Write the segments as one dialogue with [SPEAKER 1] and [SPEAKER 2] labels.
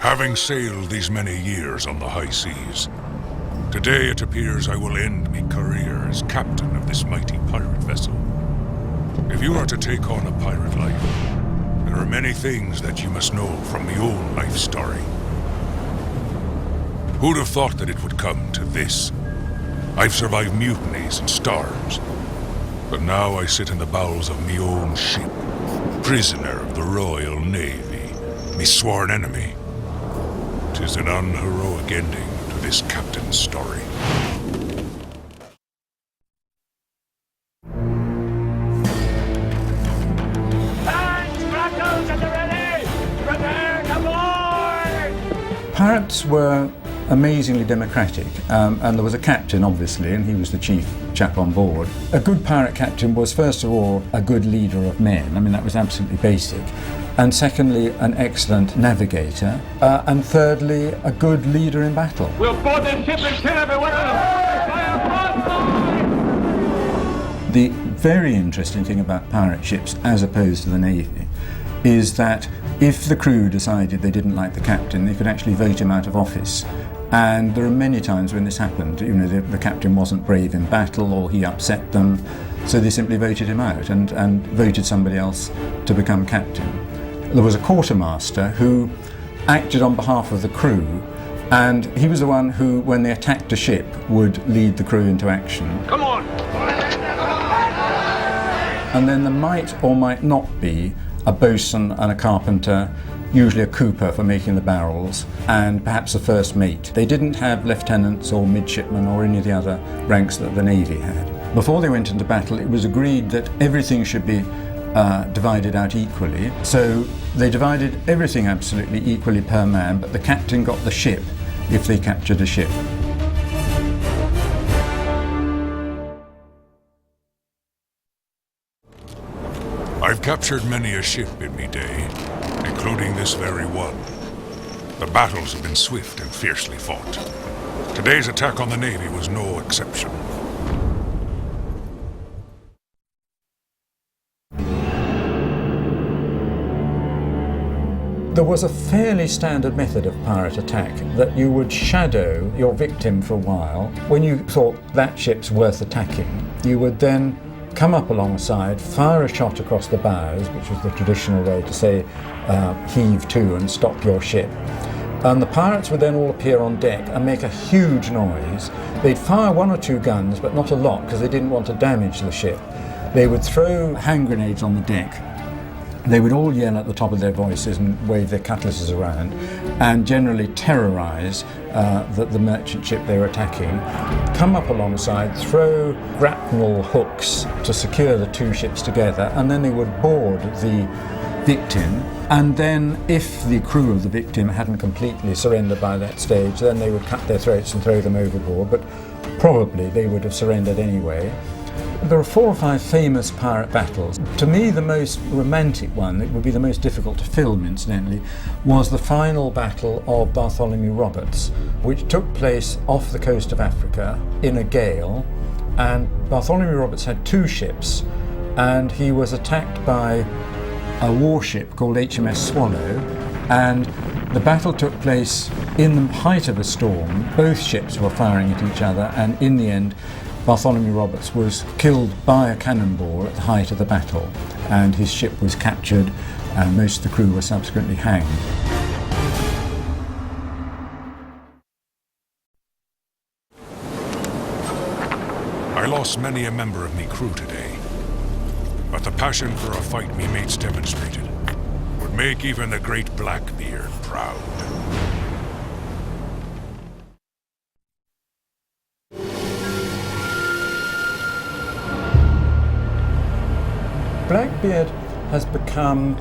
[SPEAKER 1] Having sailed these many years on the high seas, today it appears I will end my career as captain of this mighty pirate vessel. If you are to take on a pirate life, there are many things that you must know from my own life story. Who'd have thought that it would come to this? I've survived mutinies and storms, but now I sit in the bowels of my own ship, prisoner of the Royal Navy, me sworn enemy. 'Tis an unheroic ending to this captain's story.
[SPEAKER 2] Pirates were amazingly democratic, and there was a captain, obviously, and he was the chief chap on board. A good pirate captain was, first of all, a good leader of men. I mean, that was absolutely basic. And secondly, an excellent navigator. And thirdly, a good leader in battle.
[SPEAKER 3] We'll board this ship and kill everyone!
[SPEAKER 2] The very interesting thing about pirate ships, as opposed to the Navy, is that if the crew decided they didn't like the captain, they could actually vote him out of office. And there are many times when this happened. You know, the captain wasn't brave in battle, or he upset them, so they simply voted him out and voted somebody else to become captain. There was a quartermaster who acted on behalf of the crew, and he was the one who, when they attacked a ship, would lead the crew into action.
[SPEAKER 3] Come on!
[SPEAKER 2] And then there might or might not be a boatswain and a carpenter, usually a cooper for making the barrels, and perhaps a first mate. They didn't have lieutenants or midshipmen or any of the other ranks that the Navy had. Before they went into battle, it was agreed that everything should be divided out equally. So they divided everything absolutely equally per man, but the captain got the ship if they captured a ship.
[SPEAKER 1] I've captured many a ship in me day, including this very one. The battles have been swift and fiercely fought. Today's attack on the Navy was no exception.
[SPEAKER 2] There was a fairly standard method of pirate attack, that you would shadow your victim for a while. When you thought that ship's worth attacking, you would then come up alongside, fire a shot across the bows, which was the traditional way to say heave to and stop your ship. And the pirates would then all appear on deck and make a huge noise. They'd fire one or two guns, but not a lot, because they didn't want to damage the ship. They would throw hand grenades on the deck. They would all yell at the top of their voices and wave their cutlasses around, and generally terrorise the merchant ship they were attacking. Come up alongside, throw grapnel hooks to secure the two ships together, and then they would board the victim. And then, if the crew of the victim hadn't completely surrendered by that stage, then they would cut their throats and throw them overboard, but probably they would have surrendered anyway. There are 4 or 5 famous pirate battles. To me, the most romantic one, it would be the most difficult to film incidentally, was the final battle of Bartholomew Roberts, which took place off the coast of Africa in a gale. And Bartholomew Roberts had 2 ships, and he was attacked by a warship called HMS Swallow, and the battle took place in the height of a storm. Both ships were firing at each other, and in the end Bartholomew Roberts was killed by a cannonball at the height of the battle, and his ship was captured, and most of the crew were subsequently hanged.
[SPEAKER 1] I lost many a member of me crew today, but the passion for a fight me mates demonstrated would make even the great Blackbeard proud.
[SPEAKER 2] Blackbeard has become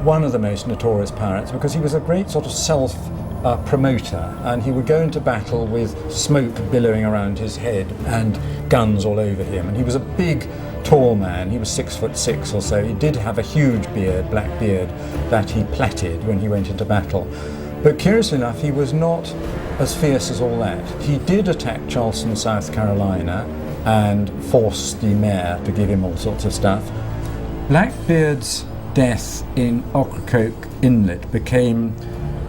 [SPEAKER 2] one of the most notorious pirates because he was a great sort of self-promoter, and he would go into battle with smoke billowing around his head and guns all over him. And he was a big, tall man. He was 6'6" or so. He did have a huge beard, black beard, that he plaited when he went into battle. But curiously enough, he was not as fierce as all that. He did attack Charleston, South Carolina, and force the mayor to give him all sorts of stuff. Blackbeard's death in Ocracoke Inlet became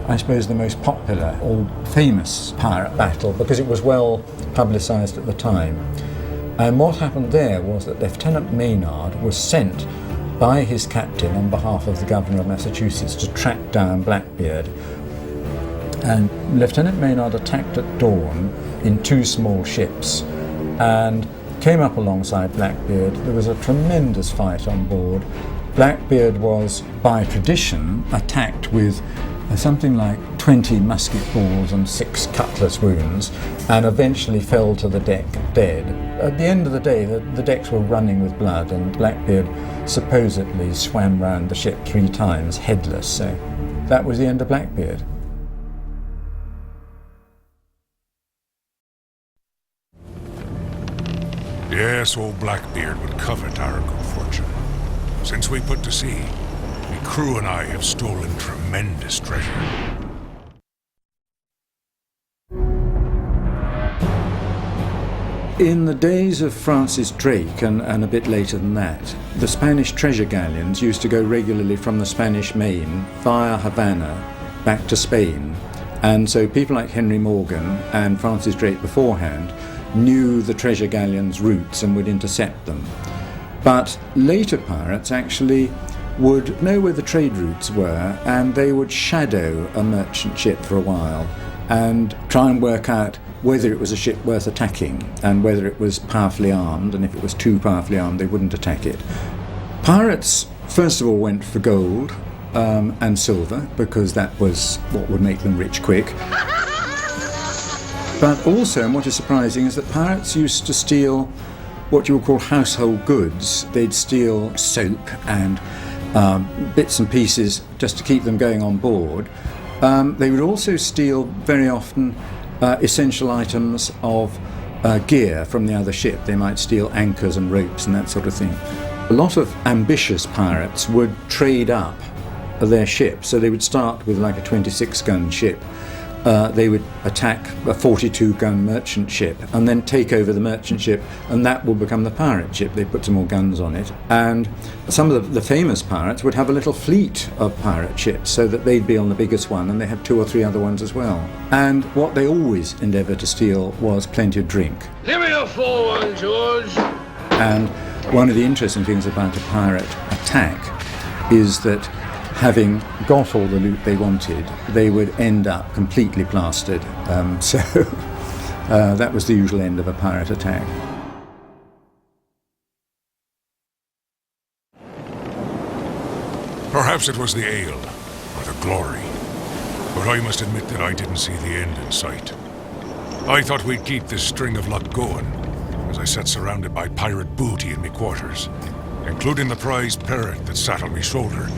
[SPEAKER 2] I suppose, the most popular or famous pirate battle because it was well publicised at the time. And what happened there was that Lieutenant Maynard was sent by his captain on behalf of the governor of Massachusetts to track down Blackbeard. And Lieutenant Maynard attacked at dawn in 2 small ships and came up alongside Blackbeard. There was a tremendous fight on board. Blackbeard was, by tradition, attacked with something like 20 musket balls and 6 cutlass wounds, and eventually fell to the deck dead. At the end of the day, the decks were running with blood, and Blackbeard supposedly swam round the ship 3 times headless. So that was the end of Blackbeard.
[SPEAKER 1] Yes, old Blackbeard would covet our good fortune. Since we put to sea, the crew and I have stolen tremendous treasure.
[SPEAKER 2] In the days of Francis Drake, and a bit later than that, the Spanish treasure galleons used to go regularly from the Spanish Main via Havana back to Spain. And so people like Henry Morgan and Francis Drake beforehand knew the treasure galleons' routes and would intercept them. But later pirates actually would know where the trade routes were, and they would shadow a merchant ship for a while and try and work out whether it was a ship worth attacking and whether it was powerfully armed, and if it was too powerfully armed they wouldn't attack it. Pirates first of all went for gold and silver because that was what would make them rich quick. But also, and what is surprising, is that pirates used to steal what you would call household goods. They'd steal soap and bits and pieces just to keep them going on board. They would also steal very often essential items of gear from the other ship. They might steal anchors and ropes and that sort of thing. A lot of ambitious pirates would trade up their ship. So they would start with like a 26-gun ship. They would attack a 42-gun merchant ship and then take over the merchant ship, and that will become the pirate ship. They put some more guns on it. And some of the famous pirates would have a little fleet of pirate ships so that they'd be on the biggest one, and they had 2 or 3 other ones as well. And what they always endeavoured to steal was plenty of drink.
[SPEAKER 3] Give me a full one, George.
[SPEAKER 2] And one of the interesting things about a pirate attack is that having got all the loot they wanted, they would end up completely plastered. So that was the usual end of a pirate attack.
[SPEAKER 1] Perhaps it was the ale, or the glory. But I must admit that I didn't see the end in sight. I thought we'd keep this string of luck going, as I sat surrounded by pirate booty in me quarters, including the prized parrot that sat on me shoulder,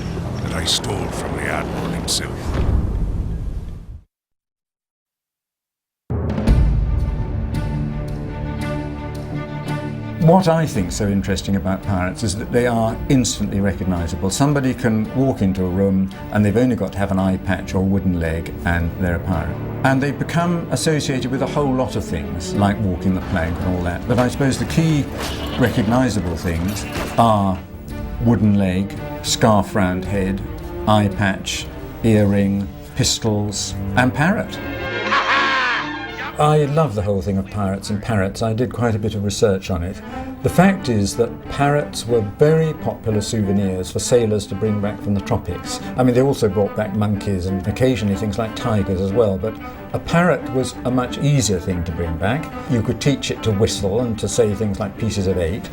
[SPEAKER 1] that I stole from the Admiral himself.
[SPEAKER 2] What I think so interesting about pirates is that they are instantly recognisable. Somebody can walk into a room and they've only got to have an eye patch or a wooden leg and they're a pirate. And they become associated with a whole lot of things, like walking the plank and all that. But I suppose the key recognisable things are wooden leg, scarf round head, eye patch, earring, pistols, and parrot. I love the whole thing of pirates and parrots. I did quite a bit of research on it. The fact is that parrots were very popular souvenirs for sailors to bring back from the tropics. I mean, they also brought back monkeys and occasionally things like tigers as well, but a parrot was a much easier thing to bring back. You could teach it to whistle and to say things like pieces of 8.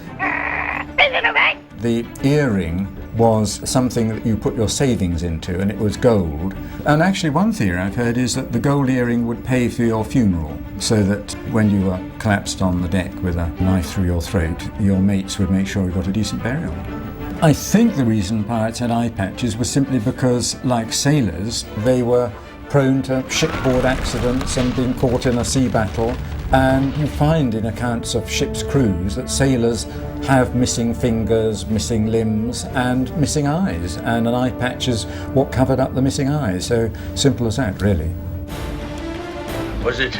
[SPEAKER 2] The earring was something that you put your savings into, and it was gold. And actually one theory I've heard is that the gold earring would pay for your funeral, so that when you were collapsed on the deck with a knife through your throat, your mates would make sure you got a decent burial. I think the reason pirates had eye patches was simply because, like sailors, they were prone to shipboard accidents and being caught in a sea battle. And you find in accounts of ship's crews that sailors have missing fingers, missing limbs, and missing eyes. And an eye patch is what covered up the missing eyes. So simple as that, really.
[SPEAKER 3] Was it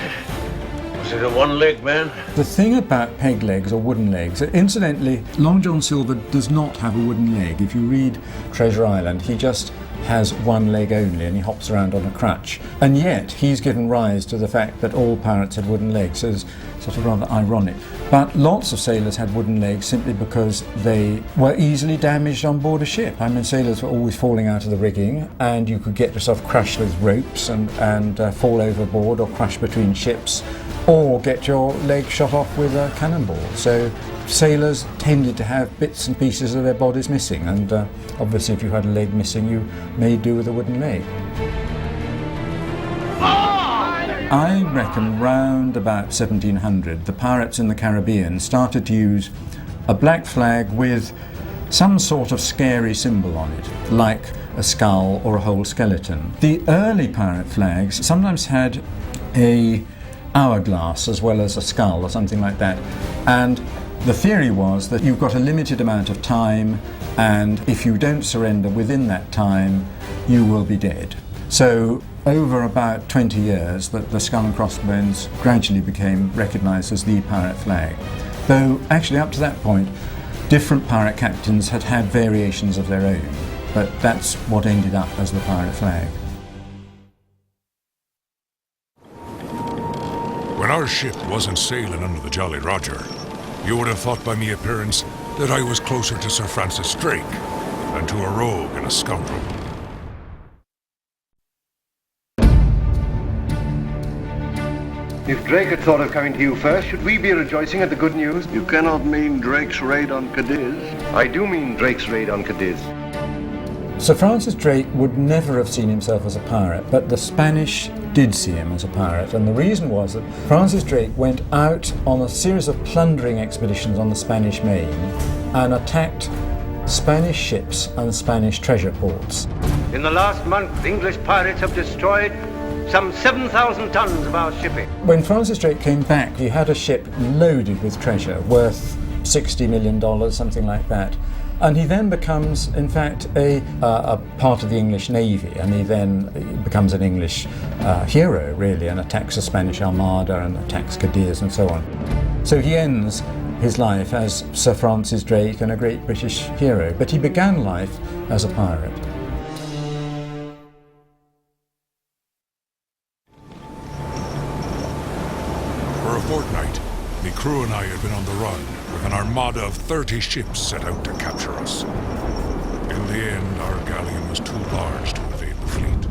[SPEAKER 3] a one-leg man?
[SPEAKER 2] The thing about peg legs or wooden legs, incidentally, Long John Silver does not have a wooden leg. If you read Treasure Island, he just has one leg only and he hops around on a crutch. And yet he's given rise to the fact that all pirates had wooden legs, so it's sort of rather ironic. But lots of sailors had wooden legs simply because they were easily damaged on board a ship. I mean, sailors were always falling out of the rigging, and you could get yourself crushed with ropes and fall overboard or crush between ships, or get your leg shot off with a cannonball. So sailors tended to have bits and pieces of their bodies missing, and obviously if you had a leg missing, you made do with a wooden leg. I reckon round about 1700, the pirates in the Caribbean started to use a black flag with some sort of scary symbol on it, like a skull or a whole skeleton. The early pirate flags sometimes had a hourglass as well as a skull or something like that, and the theory was that you've got a limited amount of time, and if you don't surrender within that time, you will be dead. So over about 20 years, the skull and crossbones gradually became recognised as the pirate flag. Though actually up to that point, different pirate captains had had variations of their own, but that's what ended up as the pirate flag.
[SPEAKER 1] When our ship wasn't sailing under the Jolly Roger, you would have thought by my appearance that I was closer to Sir Francis Drake than to a rogue and a scoundrel.
[SPEAKER 4] If Drake had thought of coming to you first, should we be rejoicing at the good news?
[SPEAKER 3] You cannot mean Drake's raid on Cadiz.
[SPEAKER 4] I do mean Drake's raid on Cadiz.
[SPEAKER 2] Sir Francis Drake would never have seen himself as a pirate, but the Spanish did see him as a pirate, and the reason was that Francis Drake went out on a series of plundering expeditions on the Spanish Main and attacked Spanish ships and Spanish treasure ports.
[SPEAKER 5] In the last month, English pirates have destroyed some 7,000 tons of our shipping.
[SPEAKER 2] When Francis Drake came back, he had a ship loaded with treasure worth $60 million, something like that. And he then becomes, in fact, a part of the English Navy, and he then becomes an English hero, really, and attacks the Spanish Armada and attacks Cadiz and so on. So he ends his life as Sir Francis Drake and a great British hero, but he began life as a pirate.
[SPEAKER 1] For a fortnight, me crew and I had been on the run, with an armada of 30 ships set out to capture us. In the end, our galleon was too large to evade the fleet.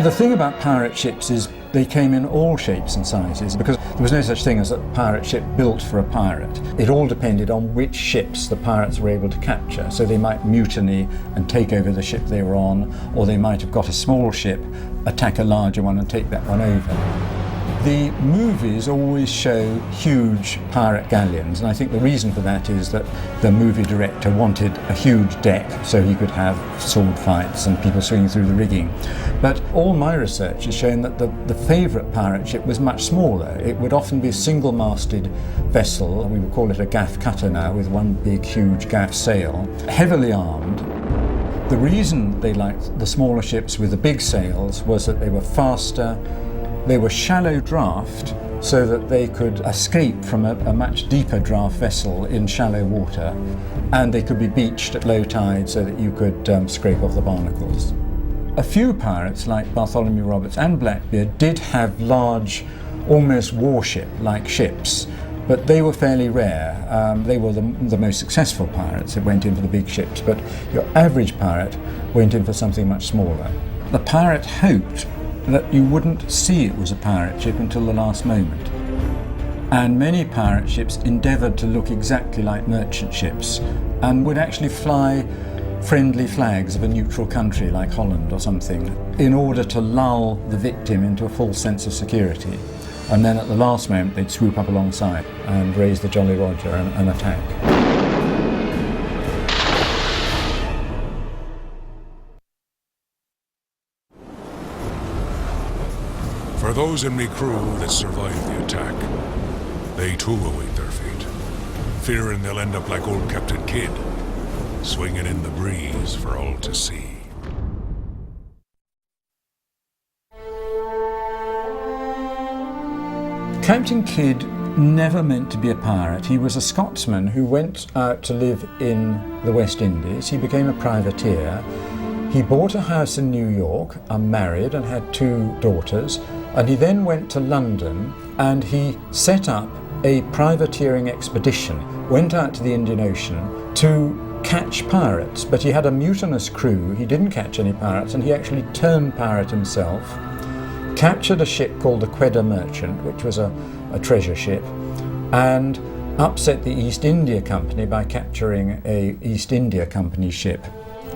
[SPEAKER 2] The thing about pirate ships is they came in all shapes and sizes, because there was no such thing as a pirate ship built for a pirate. It all depended on which ships the pirates were able to capture. So they might mutiny and take over the ship they were on, or they might have got a small ship, attack a larger one and take that one over. The movies always show huge pirate galleons, and I think the reason for that is that the movie director wanted a huge deck so he could have sword fights and people swinging through the rigging. But all my research has shown that the favourite pirate ship was much smaller. It would often be a single-masted vessel, we would call it a gaff cutter now, with one big huge gaff sail, heavily armed. The reason they liked the smaller ships with the big sails was that they were faster, they were shallow draft, so that they could escape from a much deeper draft vessel in shallow water, and they could be beached at low tide so that you could scrape off the barnacles. A few pirates, like Bartholomew Roberts and Blackbeard, did have large, almost warship-like ships, but they were fairly rare. They were the most successful pirates that went in for the big ships, but your average pirate went in for something much smaller. The pirate hoped that you wouldn't see it was a pirate ship until the last moment. And many pirate ships endeavoured to look exactly like merchant ships and would actually fly friendly flags of a neutral country like Holland or something in order to lull the victim into a false sense of security. And then at the last moment they'd swoop up alongside and raise the Jolly Roger and attack.
[SPEAKER 1] For those in me crew that survived the attack, they too await their fate, fearing they'll end up like old Captain Kidd, swinging in the breeze for all to see.
[SPEAKER 2] Captain Kidd never meant to be a pirate. He was a Scotsman who went out to live in the West Indies. He became a privateer. He bought a house in New York, married and had 2 daughters, and he then went to London and he set up a privateering expedition, went out to the Indian Ocean to catch pirates, but he had a mutinous crew. He didn't catch any pirates and he actually turned pirate himself, captured a ship called the Quedar Merchant, which was a treasure ship, and upset the East India Company by capturing a East India Company ship.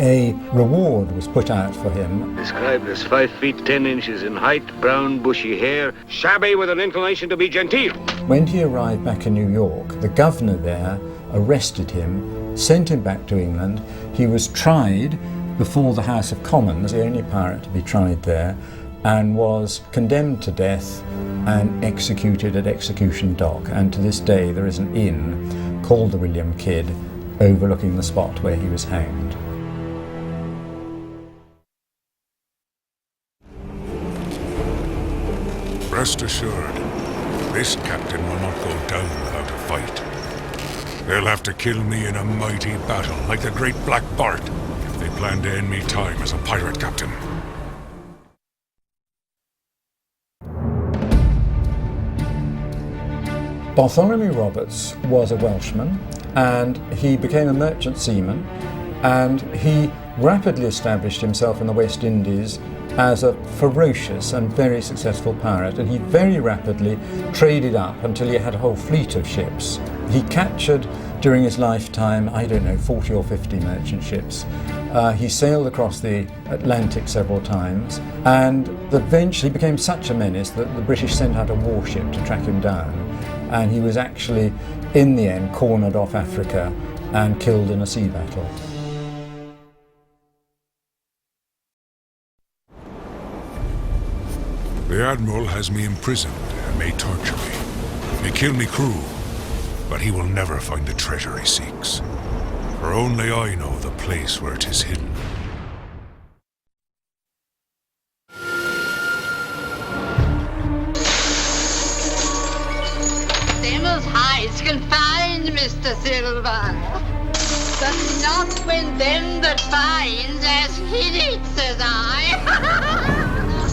[SPEAKER 2] A reward was put out for him.
[SPEAKER 5] Described as 5 feet 10 inches in height, brown bushy hair, shabby with an inclination to be genteel.
[SPEAKER 2] When he arrived back in New York, the governor there arrested him, sent him back to England. He was tried before the House of Commons, the only pirate to be tried there, and was condemned to death and executed at Execution Dock. And to this day there is an inn called the William Kidd overlooking the spot where he was hanged.
[SPEAKER 1] Rest assured, this captain will not go down without a fight. They'll have to kill me in a mighty battle, like the great Black Bart, if they plan to end me time as a pirate captain.
[SPEAKER 2] Bartholomew Roberts was a Welshman, and he became a merchant seaman, and he rapidly established himself in the West Indies as a ferocious and very successful pirate, and he very rapidly traded up until he had a whole fleet of ships. He captured during his lifetime, 40 or 50 merchant ships. He sailed across the Atlantic several times, and eventually became such a menace that the British sent out a warship to track him down, and he was actually, in the end, cornered off Africa and killed in a sea battle.
[SPEAKER 1] The Admiral has me imprisoned and may torture me, may kill me crew, but he will never find the treasure he seeks. For only I know the place where it is hidden.
[SPEAKER 6] Devil's hides can find Mr. Silver, but not when them that finds has hid it, says I.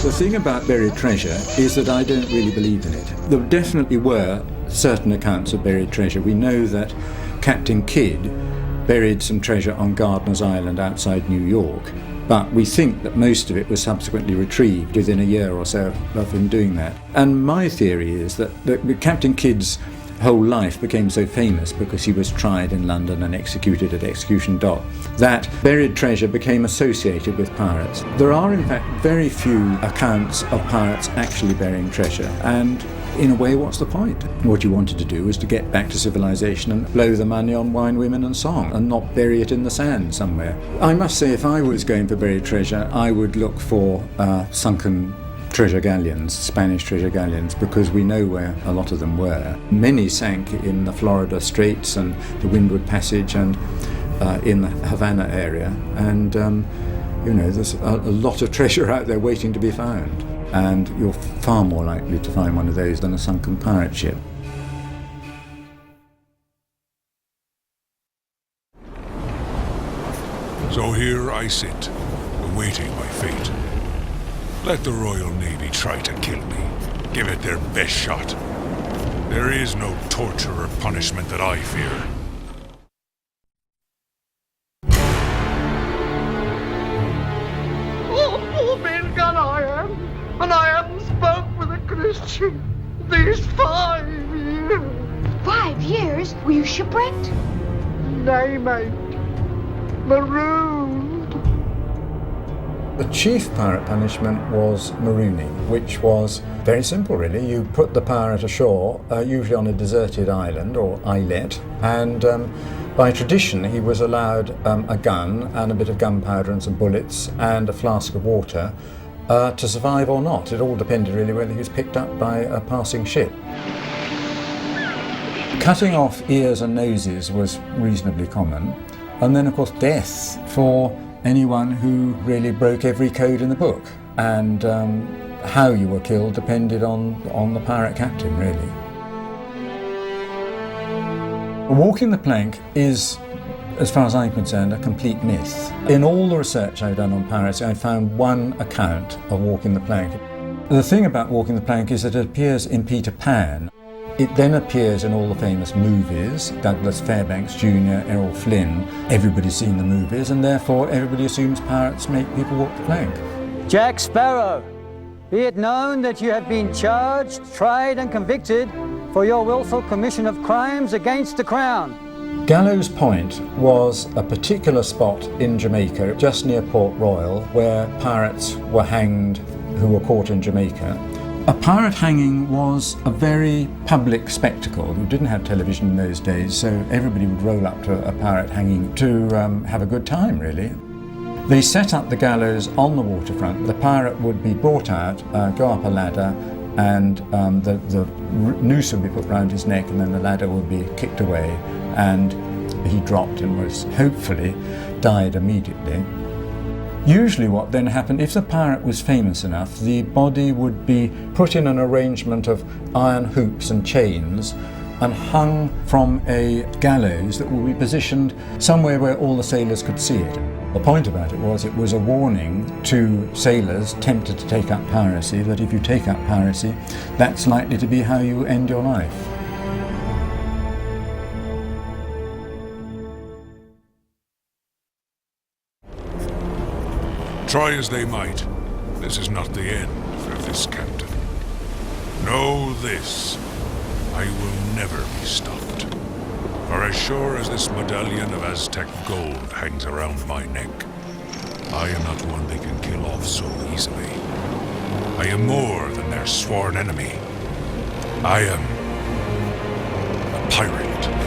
[SPEAKER 2] The thing about buried treasure is that I don't really believe in it. There definitely were certain accounts of buried treasure. We know that Captain Kidd buried some treasure on Gardiner's Island outside New York, but we think that most of it was subsequently retrieved within a year or so of him doing that. And my theory is that Captain Kidd's whole life became so famous because he was tried in London and executed at Execution Dock that buried treasure became associated with pirates. There are in fact very few accounts of pirates actually burying treasure, and in a way, what's the point? What you wanted to do was to get back to civilization and blow the money on wine, women and song, and not bury it in the sand somewhere. I must say, if I was going for buried treasure, I would look for sunken treasure galleons, Spanish treasure galleons, because we know where a lot of them were. Many sank in the Florida Straits and the Windward Passage and in the Havana area, and there's a lot of treasure out there waiting to be found, and you're far more likely to find one of those than a sunken pirate ship.
[SPEAKER 1] So here I sit, awaiting my fate. Let the Royal Navy try to kill me. Give it their best shot. There is no torture or punishment that I fear.
[SPEAKER 3] Oh, poor Milgun I am, and I haven't spoke with a Christian these 5 years.
[SPEAKER 7] 5 years? Were you shipwrecked?
[SPEAKER 3] Nay, mate. Marooned.
[SPEAKER 2] The chief pirate punishment was marooning, which was very simple really. You put the pirate ashore, usually on a deserted island or islet, and by tradition he was allowed a gun and a bit of gunpowder and some bullets and a flask of water to survive or not. It all depended really whether he was picked up by a passing ship. Cutting off ears and noses was reasonably common, and then of course death for anyone who really broke every code in the book. And how you were killed depended on the pirate captain, really. Walking the plank is, as far as I'm concerned, a complete myth. In all the research I've done on piracy, I found one account of walking the plank. The thing about walking the plank is that it appears in Peter Pan. It then appears in all the famous movies, Douglas Fairbanks Jr., Errol Flynn. Everybody's seen the movies, and therefore everybody assumes pirates make people walk the plank.
[SPEAKER 8] Jack Sparrow, be it known that you have been charged, tried and convicted for your willful commission of crimes against the Crown.
[SPEAKER 2] Gallows Point was a particular spot in Jamaica, just near Port Royal, where pirates were hanged who were caught in Jamaica. A pirate hanging was a very public spectacle. You didn't have television in those days, so everybody would roll up to a pirate hanging to have a good time, really. They set up the gallows on the waterfront. The pirate would be brought out, go up a ladder, and the noose would be put round his neck, and then the ladder would be kicked away, and he dropped and was hopefully died immediately. Usually what then happened, if the pirate was famous enough, the body would be put in an arrangement of iron hoops and chains and hung from a gallows that would be positioned somewhere where all the sailors could see it. The point about it was a warning to sailors tempted to take up piracy that if you take up piracy, that's likely to be how you end your life.
[SPEAKER 1] Try as they might, this is not the end for this captain. Know this, I will never be stopped. For as sure as this medallion of Aztec gold hangs around my neck, I am not one they can kill off so easily. I am more than their sworn enemy. I am a pirate.